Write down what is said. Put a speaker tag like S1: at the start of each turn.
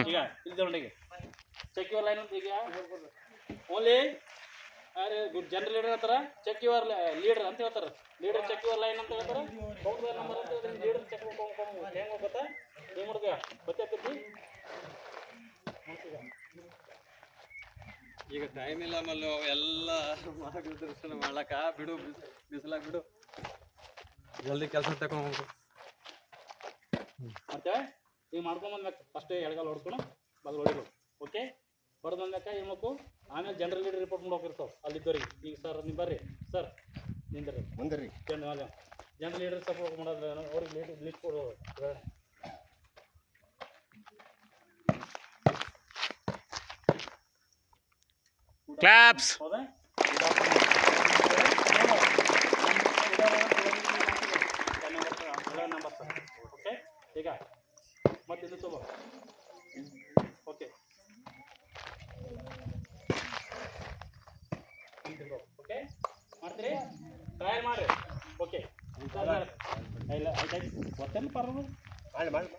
S1: ಈಗ ಇಲ್ಲಿ ತಗೊಂಡಿಗೆ check your line ಅಂತ ಈಗ ಓನ್ಲಿ ಗುಡ್ ಜನರಲ್ ಲೀಡರ್ ಅಂತಾರ ಚೆಕ್ ಯುವರ್ ಲೀಡರ್ ಅಂತ ಹೇಳ್ತಾರೆ ಲೀಡರ್ ಚೆಕ್ ಯುವರ್ ಲೈನ್ ಅಂತ ಹೇಳ್ತಾರೆ ಕೌಂಟ್ ನಂಬರ್ ಅಂತ ಹೇಳ್ತಾರೆ ಲೀಡರ್ ಚೆಕ್ ಹೆಂಗೆ ಹೋಗುತ್ತಾ ಏನು ಮಾಡ್ತೀಯ ಗೊತ್ತಾಗ್ತೈತಿ
S2: ಈಗ ಟೈಮ್ ಇಲ್ಲ ಮಲ್ಲು ಎಲ್ಲ ಮಾರ್ಗದರ್ಶನ ಮಾಡಕ ಬಿಡು ಬಿಸಿಲಾಗ ಬಿಡು ಜಲ್ದಿ ಕೆಲಸ ತಗೊಂಡು
S1: ಮತ್ತೆ ಈಗ ಮಾಡ್ಕೊಂಬಂದ್ಬೇಕು ಫಸ್ಟೇ ಎಡಗಾಲ ಹೊಡ್ಕೊಂಡು ಬದಲು ಹೊಡಿಬೇಕು ಓಕೆ ಹೊಡೆದು ಬಂದ್ಯಾಕ ಏನು ಮಾಡಬೇಕು ಆಮೇಲೆ ಜನರಲ್ ಲೀಡರ್ ರಿಪೋರ್ಟ್ ಮಾಡೋಕಿರ್ತಾವೆ ಅಲ್ಲಿದ್ದವ್ರಿಗೆ ಈಗ ಸರ್ ನೀವು ಬರ್ರಿ ಸರ್ ನಿಂದ್ರಿ
S3: ಮುಂದ್ರಿ
S1: ಜನರಲ್ ಲೀಡರ್ ಸಪೋರ್ಟ್ ಮಾಡೋದು ಅವ್ರಿಗೆ ಲೀಡ್ ಕೊಡೋದು
S4: ಕ್ಲಾಪ್ಸ್
S1: ಹೌದಾ ನಂಬರ್ ಸರ್ ಓಕೆ ಈಗ ಮತ್ತೆ ಇದು ತಗೋ ಓಕೆ ಓಕೆ ಮಾಡ್ತೀರಿ ಟ್ರಯಲ್ ಮಾಡಿರಿ ಓಕೆ ಇಲ್ಲ ಆಯ್ತಾಯ್ತು ಗೊತ್ತೇನು ಪರ್ವ
S3: ಮಾಡಿ